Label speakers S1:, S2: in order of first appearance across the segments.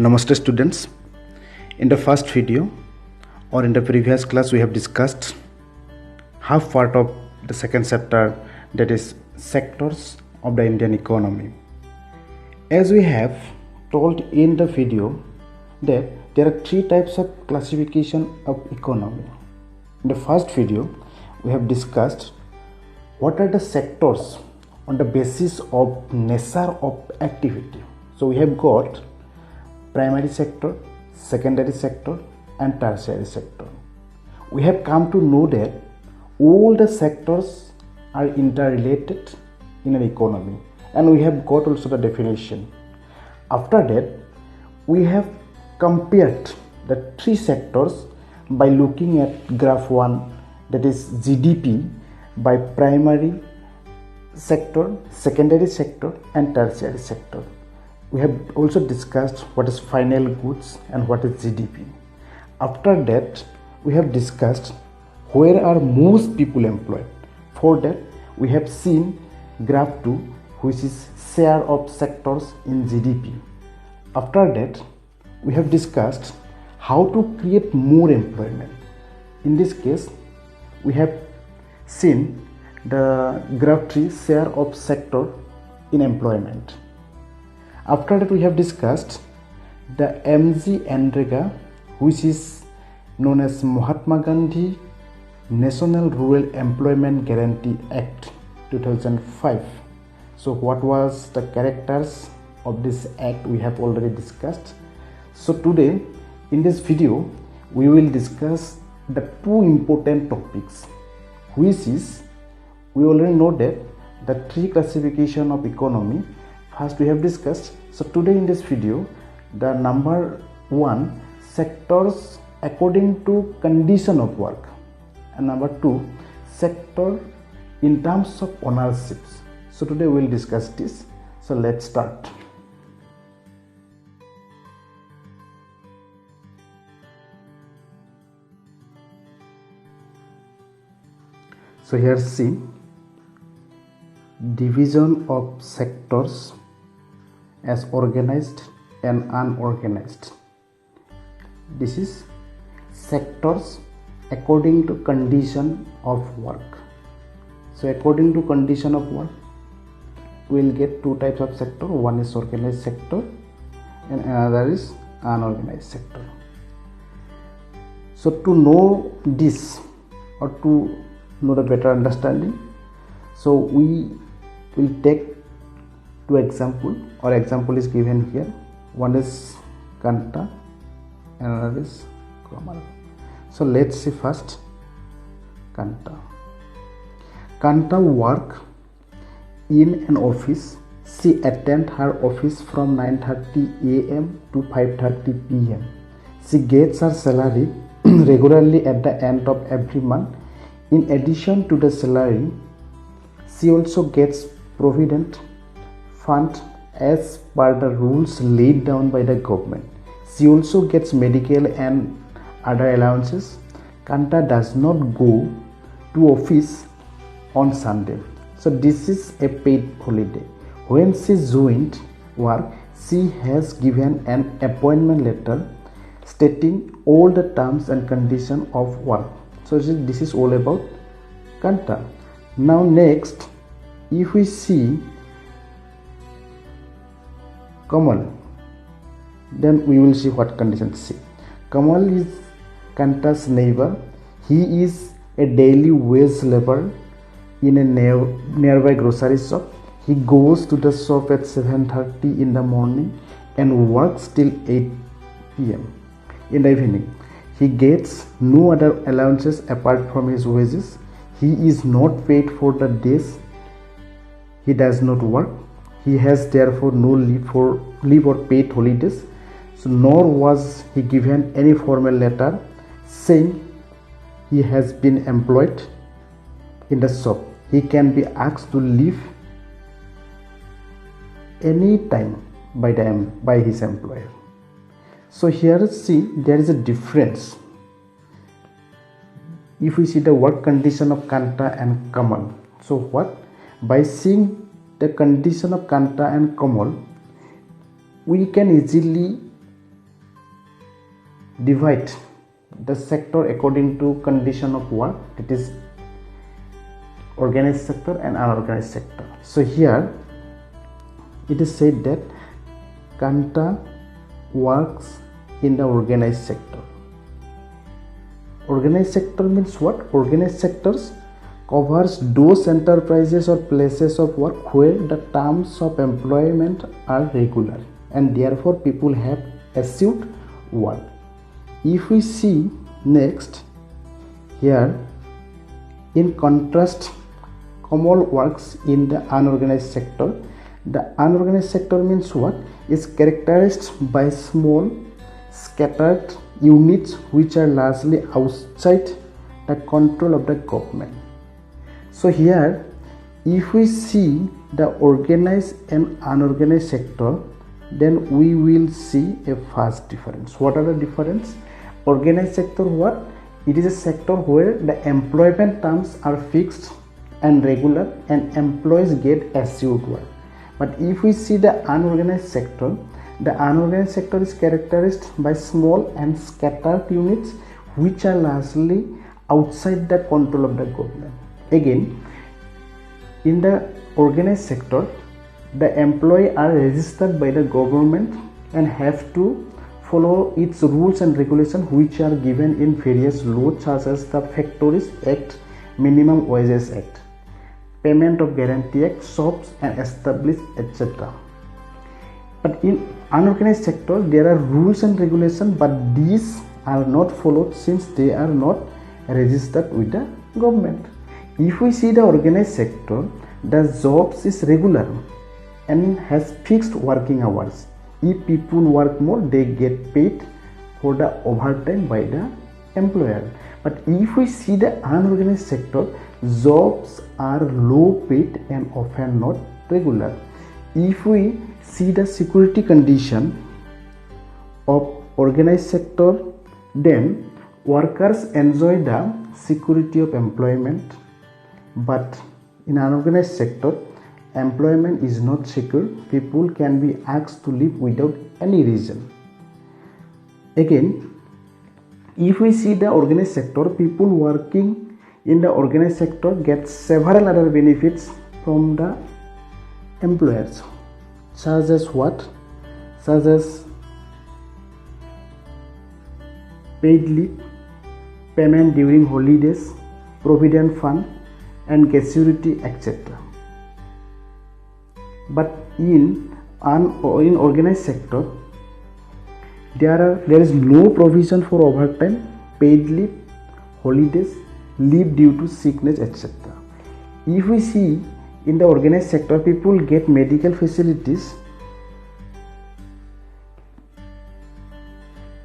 S1: Namaste students. In the first video or in the previous class we have discussed half part of the second chapter, that is sectors of the Indian economy. As we have told in the video that there are three types of classification of economy. In the first video we have discussed what are the sectors on the basis of nature of activity. So we have got primary sector, secondary sector and tertiary sector. We have come to know that all the sectors are interrelated in an economy, and we have got also the definition. After that, we have compared the three sectors by looking at graph 1, that is GDP by primary sector, secondary sector and tertiary sector. We have also discussed what is final goods and what is GDP. After that, we have discussed where are most people employed. For that, we have seen graph 2, which is share of sectors in GDP. After that, we have discussed how to create more employment. In this case, we have seen the graph 3, share of sector in employment. After that, we have discussed the MGNREGA, which is known as Mahatma Gandhi National Rural Employment Guarantee Act 2005. So what was the characters of this act we have already discussed. So today in this video we will discuss the two important topics, which is, we already know that the three classification of economy. First we have discussed. So today in this video, the number 1, sectors according to condition of work, and number 2, sector in terms of ownerships. So today we will discuss this. So let's start. So here see division of sectors as organized and unorganized. This is sectors according to condition of work. So according to condition of work, we will get two types of sector. One is organized sector and another is unorganized sector. So to know this, or to know the better understanding, so we will take two example, or example is given here. One is Kanta and another is Kamal. So let's see first Kanta. Kanta work in an office. She attend her office from 9:30 a.m. to 5:30 p.m. She gets her salary regularly at the end of every month. In addition to the salary, she also gets provident fund as per the rules laid down by the government. She also gets medical and other allowances. Kanta does not go to office on Sunday. So this is a paid holiday. When she joined work, she has given an appointment letter stating all the terms and conditions of work. So this is all about Kanta. Now next, if we see Kamal, then we will see what conditions see. Kamal is Kanta's neighbor. He is a daily wage laborer in a nearby grocery shop. He goes to the shop at 7:30 in the morning and works till 8 p.m. in the evening. He gets no other allowances apart from his wages. He is not paid for the days he does not work. He has therefore no leave or paid holidays. So nor was he given any formal letter saying he has been employed in the shop. He can be asked to leave any time by his employer. So here see, there is a difference. If we see the work condition of Kanta and Kamal, so what? By seeing the condition of Kanta and Kamal, we can easily divide the sector according to condition of work, that is organized sector and unorganized sector. So here it is said that Kanta works in the organized sector. Organized sector means what? Organized sectors covers those enterprises or places of work where the terms of employment are regular and therefore people have assured work. If we see next here, in contrast, Kamal works in the unorganized sector. The unorganized sector means what? Is characterized by small scattered units which are largely outside the control of the government. So here if we see the organized and unorganized sector, then we will see a vast difference. What are the difference? Organized sector, what? It is a sector where the employment terms are fixed and regular and employees get assured work. But if we see the unorganized sector is characterized by small and scattered units which are largely outside the control of the government. Again, in the organized sector, the employees are registered by the government and have to follow its rules and regulations which are given in various laws such as the Factories Act, Minimum Wages Act, Payment of Guarantee Act, SOPs and established, etc. But in unorganized sector there are rules and regulations, but these are not followed since they are not registered with the government. If we see the organized sector, the jobs is regular and has fixed working hours. If people work more, they get paid for the overtime by the employer. But if we see the unorganized sector, jobs are low paid and often not regular. If we see the security condition of organized sector, then workers enjoy the security of employment, but in unorganized sector, employment is not secure. People can be asked to leave without any reason. Again, if we see the organized sector, people working in the organized sector get several other benefits from the employers, such as what? Such as paid leave, payment during holidays, provident fund and gratuity, etc. But in organized sector, there is no provision for overtime, paid leave, holidays, leave due to sickness, etc. If we see in the organized sector, people get medical facilities.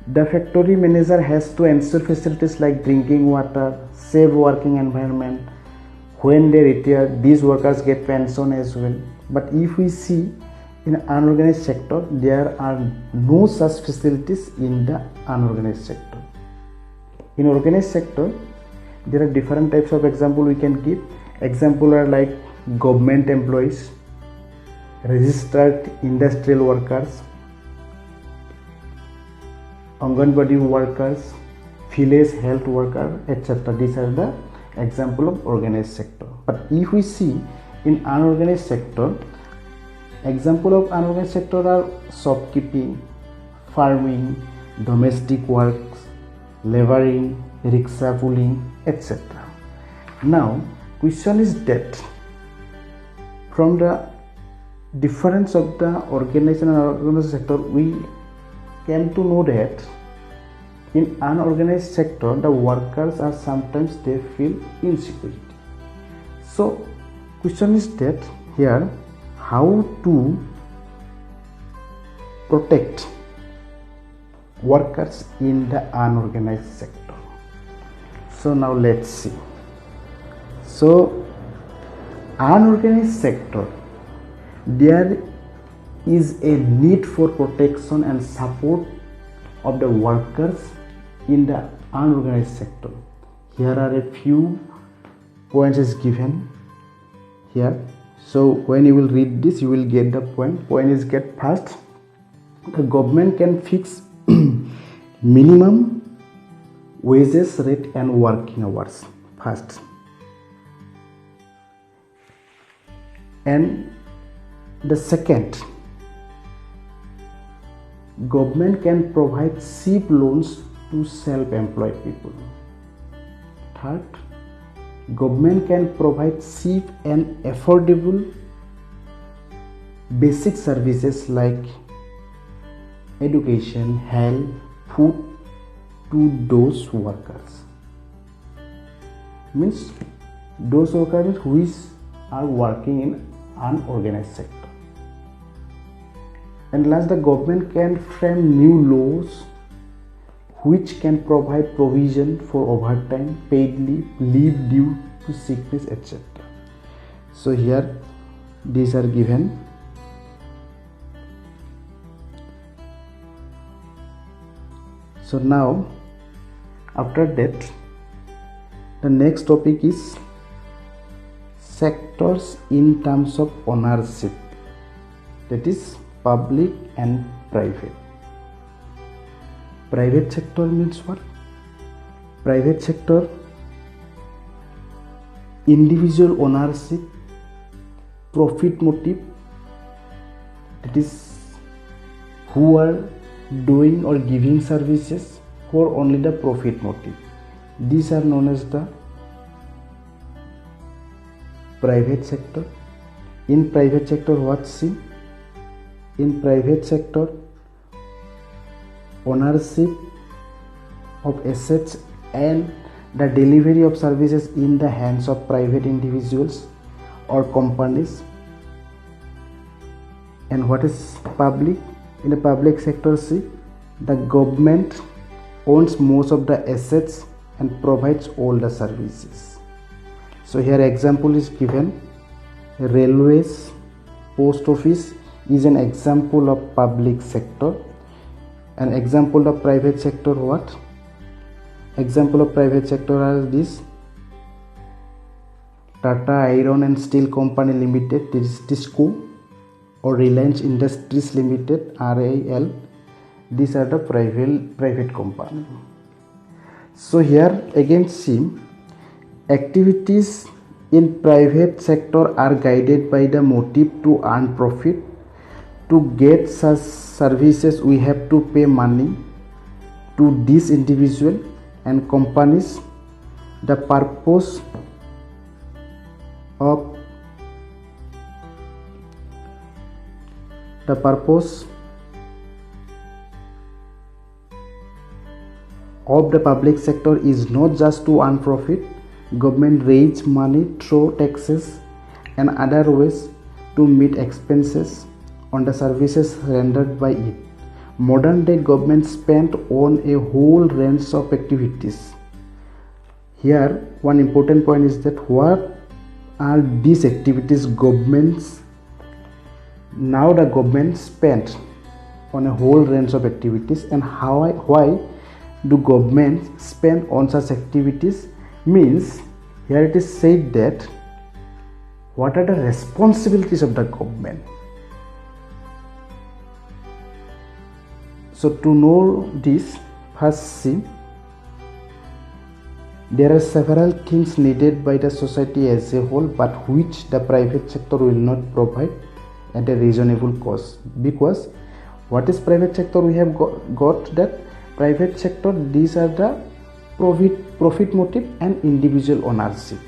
S1: The factory manager has to ensure facilities like drinking water, safe working environment. When they retire, these workers get pension as well. But if we see in unorganized sector, there are no such facilities in the unorganized sector. In organized sector, there are different types of example we can give. Example are like government employees, registered industrial workers, Anganwadi workers, village health worker, etc. These are the example of organized sector. But if we see in unorganized sector, example of unorganized sector are shopkeeping, farming, domestic works, laboring, rickshaw pulling, etc. Now, question is that from the difference of the organized and unorganized sector, we came to know that in unorganized sector, the workers are sometimes they feel insecurity. So, question is that here, how to protect workers in the unorganized sector? So now let's see. So unorganized sector, there is a need for protection and support of the workers in the unorganized sector. Here are a few points is given here. So when you will read this, you will get the point. Point is get first. The government can fix minimum wages rate and working hours first. And the second, government can provide cheap loans to self-employed people. Third, government can provide cheap and affordable basic services like education, health, food to those workers. Means those workers who are working in unorganized sector. And last, the government can frame new laws which can provide provision for overtime, paid leave due to sickness, etc. So here these are given. So now after that, the next topic is sectors in terms of ownership, that is public and private. Private sector means what? Private sector, individual ownership, profit motive, that is who are doing or giving services for only the profit motive. These are known as the private sector. In private sector, what's seen? In private sector, ownership of assets and the delivery of services in the hands of private individuals or companies. And what is public? In the public sector, see, the government owns most of the assets and provides all the services. So here example is given. Railways, post office is an example of public sector. An example of private sector, what? Example of private sector are this: Tata Iron and Steel Company Limited, this is TISCO, or Reliance Industries Limited, RIL. These are the private company. So here again see, activities in private sector are guided by the motive to earn profit. To get such services, we have to pay money to this individual and companies. The purpose of the public sector is not just to earn profit. Government raise money through taxes and other ways to meet expenses on the services rendered by it. Modern day government spend on a whole range of activities. Here one important point is that what are these activities governments? Now the government spent on a whole range of activities, and why do government spend on such activities? Means here it is said that what are the responsibilities of the government. So to know this, first see, there are several things needed by the society as a whole, but which the private sector will not provide at a reasonable cost. Because what is private sector? We have got that private sector, these are the profit motive and individual ownership.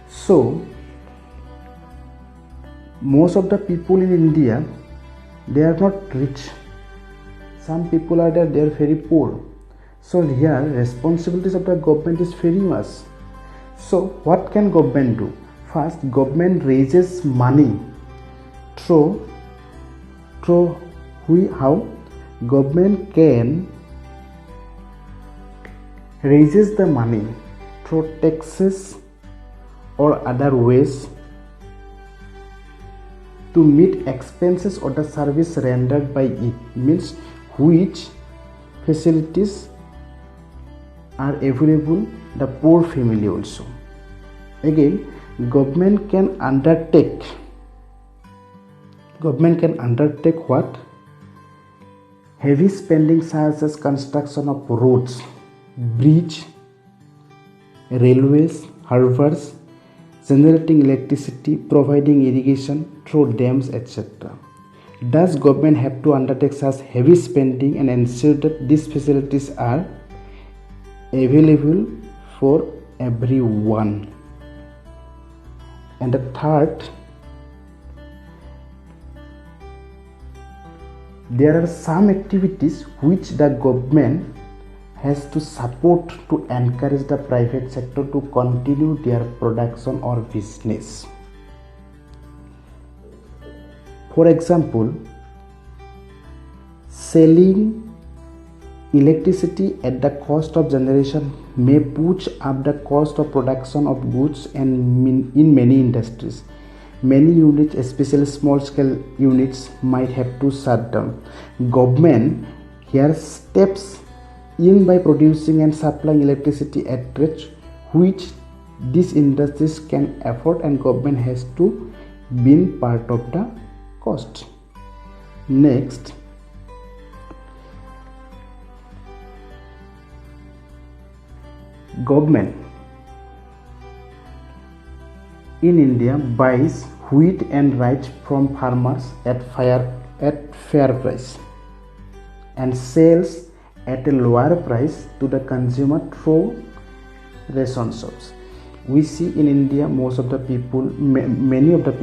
S1: So most of the people in India, they are not rich. Some people are there, they are very poor. So here responsibilities of the government is very much. So what can government do? First, government raises money through how government can raises the money through taxes or other ways to meet expenses or the service rendered by it. Means which facilities are available the poor family also. Again, government can undertake what? heavy spending such as construction of roads, bridge, railways, harbors, generating electricity, providing irrigation through dams, etc. Does government have to undertake such heavy spending and ensure that these facilities are available for everyone? And the third, there are some activities which the government has to support to encourage the private sector to continue their production or business. For example, selling electricity at the cost of generation may push up the cost of production of goods, and in many industries, many units, especially small scale units, might have to shut down. Government here steps in by producing and supplying electricity at rates which these industries can afford, and government has to be part of the cost. Next, government in India buys wheat and rice from farmers at fair price and sells at a lower price to the consumer through ration shops. We see in India many of the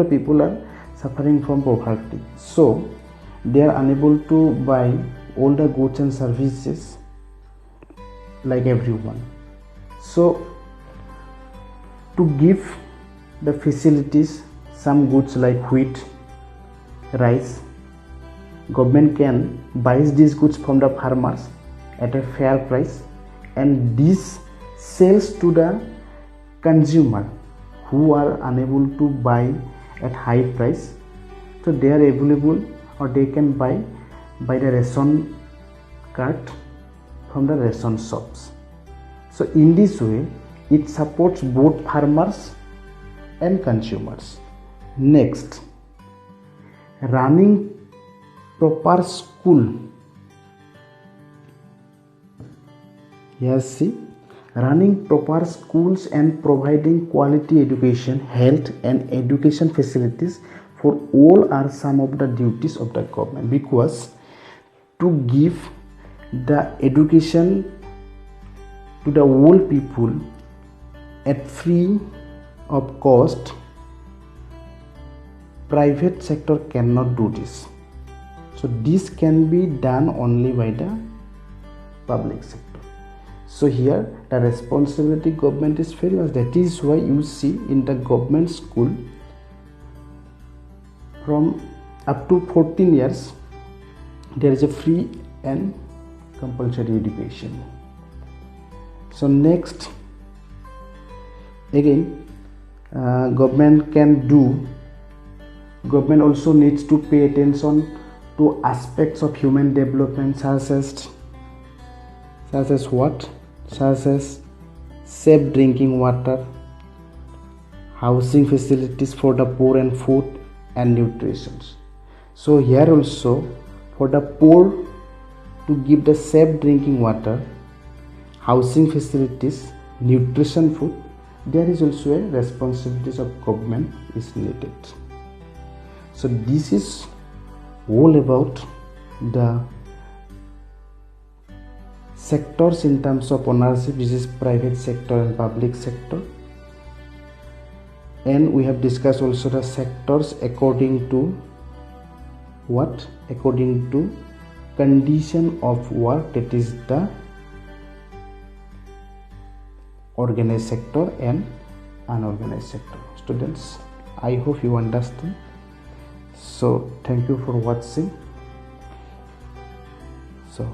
S1: people are suffering from poverty, so they are unable to buy all the goods and services like everyone. So to give the facilities some goods like wheat, rice, government can buy these goods from the farmers at a fair price, and this sells to the consumer who are unable to buy at high price. So they are available, or they can buy the ration card from the ration shops. So in this way, it supports both farmers and consumers. Next, running proper school. Yes, see, running proper schools and providing quality education, health and education facilities for all are some of the duties of the government, because to give the education to the whole people at free of cost, private sector cannot do this. So this can be done only by the public sector. So here the responsibility government is very much. That is why you see in the government school from up to 14 years there is a free and compulsory education. So next, again, government also needs to pay attention to aspects of human development such as safe drinking water, housing facilities for the poor, and food and nutrition. So here also, for the poor to give the safe drinking water, housing facilities, nutrition, food, there is also a responsibility of government is needed. So this is all about the sectors in terms of ownership. This is private sector and public sector, and we have discussed also the sectors according to what? According to condition of work, that is the organized sector and unorganized sector. Students, I hope you understand. So thank you for watching. So